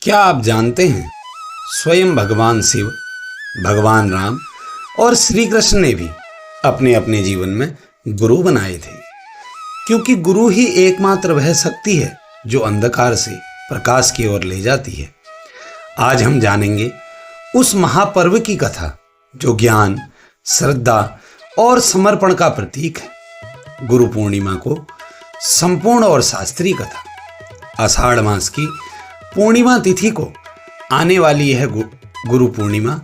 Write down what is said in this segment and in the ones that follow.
क्या आप जानते हैं स्वयं भगवान शिव, भगवान राम और श्री कृष्ण ने भी अपने अपने जीवन में गुरु बनाए थे, क्योंकि गुरु ही एकमात्र वह शक्ति है जो अंधकार से प्रकाश की ओर ले जाती है। आज हम जानेंगे उस महापर्व की कथा जो ज्ञान, श्रद्धा और समर्पण का प्रतीक है। गुरु पूर्णिमा को संपूर्ण और शास्त्रीय कथा। आषाढ़ मास की पूर्णिमा तिथि को आने वाली यह गुरु पूर्णिमा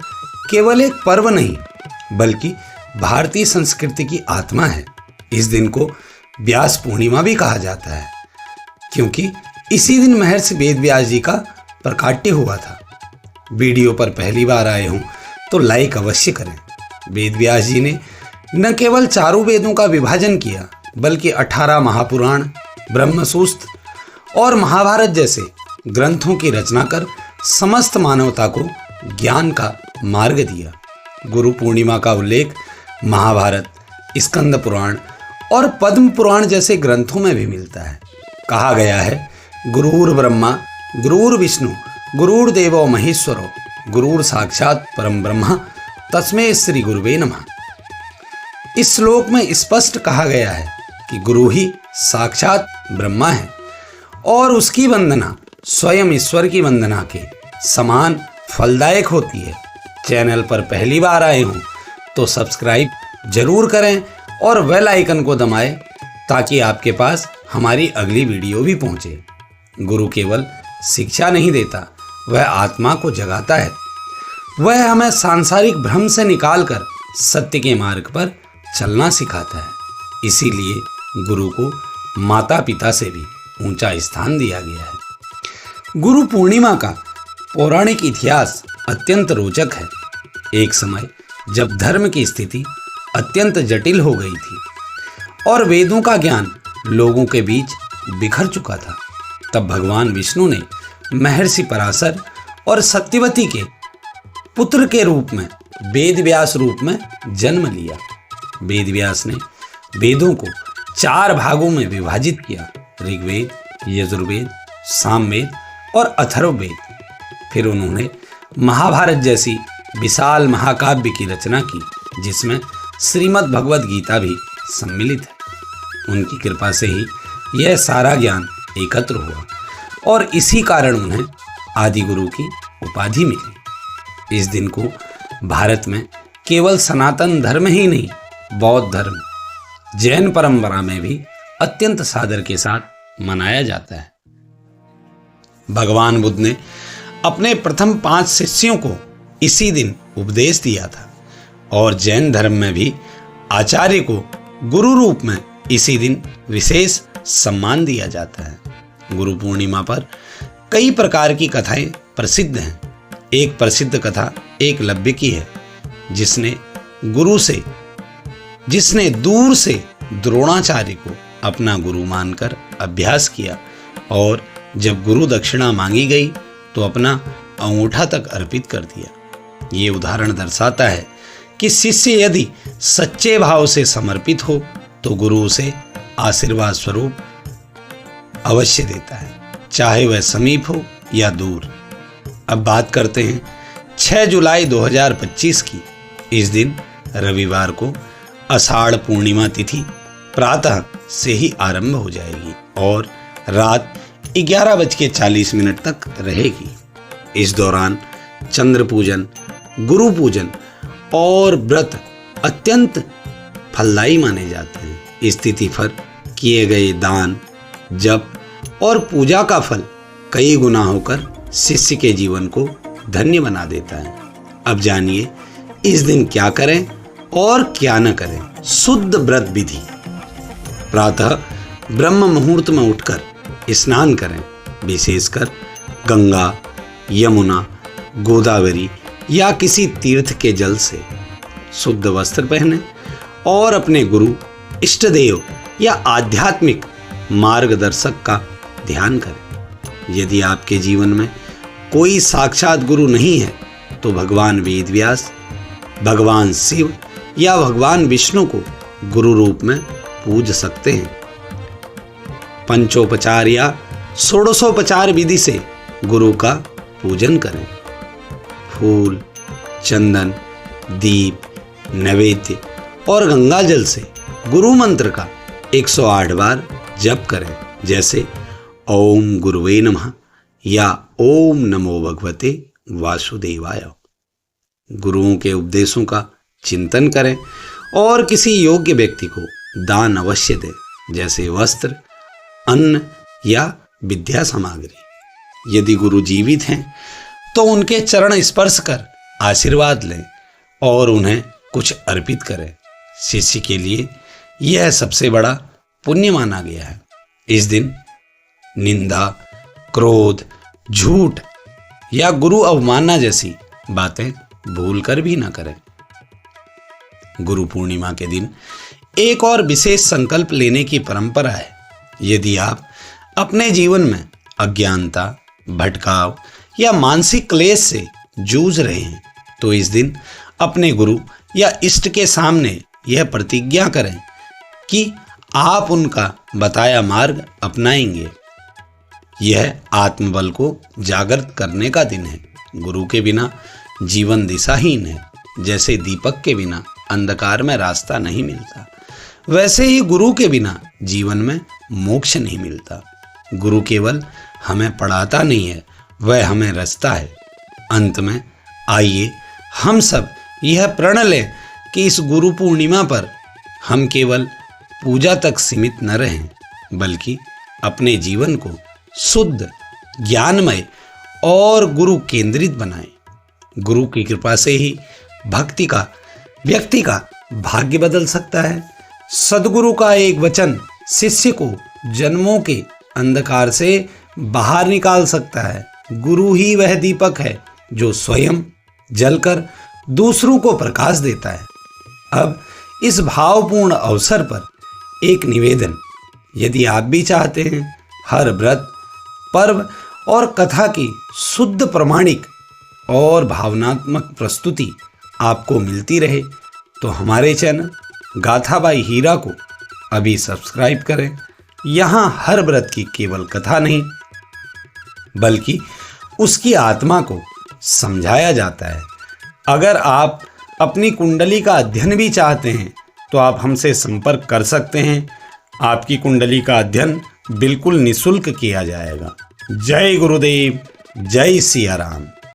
केवल एक पर्व नहीं बल्कि भारतीय संस्कृति की आत्मा है। इस दिन को व्यास पूर्णिमा भी कहा जाता है, क्योंकि इसी दिन महर्षि वेद व्यास जी का प्रकाट्य हुआ था। वीडियो पर पहली बार आए हों तो लाइक अवश्य करें। वेद व्यास जी ने न केवल चारों वेदों का विभाजन किया बल्कि 18 महापुराण, ब्रह्मसूत्र और महाभारत जैसे ग्रंथों की रचना कर समस्त मानवता को ज्ञान का मार्ग दिया। गुरु पूर्णिमा का उल्लेख महाभारत, स्कंद पुराण और पद्म पुराण जैसे ग्रंथों में भी मिलता है। कहा गया है, गुरुर् ब्रह्मा गुरुर् विष्णु गुरुर्देवो महेश्वरो गुरुर् साक्षात परम ब्रह्म तस्मै श्री गुरुवे नमः। इस श्लोक में स्पष्ट कहा गया है कि गुरु ही साक्षात ब्रह्मा है और उसकी वंदना स्वयं ईश्वर की वंदना के समान फलदायक होती है। चैनल पर पहली बार आए हों तो सब्सक्राइब जरूर करें और बेल आइकन को दबाएं ताकि आपके पास हमारी अगली वीडियो भी पहुंचे। गुरु केवल शिक्षा नहीं देता, वह आत्मा को जगाता है। वह हमें सांसारिक भ्रम से निकालकर सत्य के मार्ग पर चलना सिखाता है। इसीलिए गुरु को माता पिता से भी ऊंचा स्थान दिया गया है। गुरु पूर्णिमा का पौराणिक इतिहास अत्यंत रोचक है। एक समय जब धर्म की स्थिति अत्यंत जटिल हो गई थी और वेदों का ज्ञान लोगों के बीच बिखर चुका था, तब भगवान विष्णु ने महर्षि पराशर और सत्यवती के पुत्र के रूप में वेद व्यास रूप में जन्म लिया। वेद व्यास ने वेदों को 4 भागों में विभाजित किया: ऋग्वेद, यजुर्वेद, सामवेद और अथर्ववेद। फिर उन्होंने महाभारत जैसी विशाल महाकाव्य की रचना की, जिसमें श्रीमद् भगवद गीता भी सम्मिलित है। उनकी कृपा से ही यह सारा ज्ञान एकत्र हुआ और इसी कारण उन्हें आदि गुरु की उपाधि मिली। इस दिन को भारत में केवल सनातन धर्म ही नहीं, बौद्ध धर्म, जैन परंपरा में भी अत्यंत सादर के साथ मनाया जाता है। भगवान बुद्ध ने अपने प्रथम 5 शिष्यों को इसी दिन उपदेश दिया था और जैन धर्म में भी आचार्य को गुरु रूप में इसी दिन विशेष सम्मान दिया जाता है। गुरु पूर्णिमा पर कई प्रकार की कथाएं प्रसिद्ध हैं। एक प्रसिद्ध कथा एकलव्य की है, जिसने दूर से द्रोणाचार्य को अपना गुरु मानकर अभ्यास किया और जब गुरु दक्षिणा मांगी गई तो अपना अंगूठा तक अर्पित कर दिया। ये उदाहरण दर्शाता है कि शिष्य यदि सच्चे भाव से समर्पित हो तो गुरु उसे आशीर्वाद स्वरूप अवश्य देता है, चाहे वह समीप हो या दूर। अब बात करते हैं 6 जुलाई 2025 की। इस दिन रविवार को आषाढ़ पूर्णिमा तिथि प्रातः से ही आरंभ हो जाएगी और रात 11:40 तक रहेगी। इस दौरान चंद्र पूजन, गुरु पूजन और व्रत अत्यंत फलदायी माने जाते हैं। इस तिथि पर किए गए दान, जप और पूजा का फल कई गुना होकर शिष्य के जीवन को धन्य बना देता है। अब जानिए इस दिन क्या करें और क्या न करें। शुद्ध व्रत विधि: प्रातः ब्रह्म मुहूर्त में उठकर स्नान करें, विशेषकर गंगा, यमुना, गोदावरी या किसी तीर्थ के जल से। शुद्ध वस्त्र पहनें और अपने गुरु, इष्टदेव या आध्यात्मिक मार्गदर्शक का ध्यान करें। यदि आपके जीवन में कोई साक्षात गुरु नहीं है तो भगवान वेद व्यास, भगवान शिव या भगवान विष्णु को गुरु रूप में पूज सकते हैं। पंचोपचार या षोडशोपचार विधि से गुरु का पूजन करें। फूल, चंदन, दीप, नैवेद्य और गंगा जल से गुरु मंत्र का 108 बार जप करें, जैसे ओम गुरुवे नमः या ओम नमो भगवते वासुदेवाय। गुरुओं के उपदेशों का चिंतन करें और किसी योग्य व्यक्ति को दान अवश्य दें, जैसे वस्त्र, अन्न या विद्या सामग्री। यदि गुरु जीवित हैं तो उनके चरण स्पर्श कर आशीर्वाद लें और उन्हें कुछ अर्पित करें। शिष्य के लिए यह सबसे बड़ा पुण्य माना गया है। इस दिन निंदा, क्रोध, झूठ या गुरु अवमानना जैसी बातें भूलकर भी न करें। गुरु पूर्णिमा के दिन एक और विशेष संकल्प लेने की परंपरा है। यदि आप अपने जीवन में अज्ञानता, भटकाव या मानसिक क्लेश से जूझ रहे हैं तो इस दिन अपने गुरु या इष्ट के सामने यह प्रतिज्ञा करें कि आप उनका बताया मार्ग अपनाएंगे। यह आत्मबल को जागृत करने का दिन है। गुरु के बिना जीवन दिशाहीन है। जैसे दीपक के बिना अंधकार में रास्ता नहीं मिलता, वैसे ही गुरु के बिना जीवन में मोक्ष नहीं मिलता। गुरु केवल हमें पढ़ाता नहीं है, वह हमें रचता है। अंत में आइए हम सब यह प्रण लें कि इस गुरु पूर्णिमा पर हम केवल पूजा तक सीमित न रहें, बल्कि अपने जीवन को शुद्ध, ज्ञानमय और गुरु केंद्रित बनाएं। गुरु की कृपा से ही भक्ति का व्यक्ति का भाग्य बदल सकता है। सद्गुरु का एक वचन शिष्य को जन्मों के अंधकार से बाहर निकाल सकता है। गुरु ही वह दीपक है जो स्वयं जलकर दूसरों को प्रकाश देता है। अब इस भावपूर्ण अवसर पर एक निवेदन, यदि आप भी चाहते हैं हर व्रत, पर्व और कथा की शुद्ध, प्रामाणिक और भावनात्मक प्रस्तुति आपको मिलती रहे, तो हमारे चैनल गाथा बाई हीरा को अभी सब्सक्राइब करें। यहाँ हर व्रत की केवल कथा नहीं, बल्कि उसकी आत्मा को समझाया जाता है। अगर आप अपनी कुंडली का अध्ययन भी चाहते हैं तो आप हमसे संपर्क कर सकते हैं। आपकी कुंडली का अध्ययन बिल्कुल निःशुल्क किया जाएगा। जय गुरुदेव, जय सिया राम।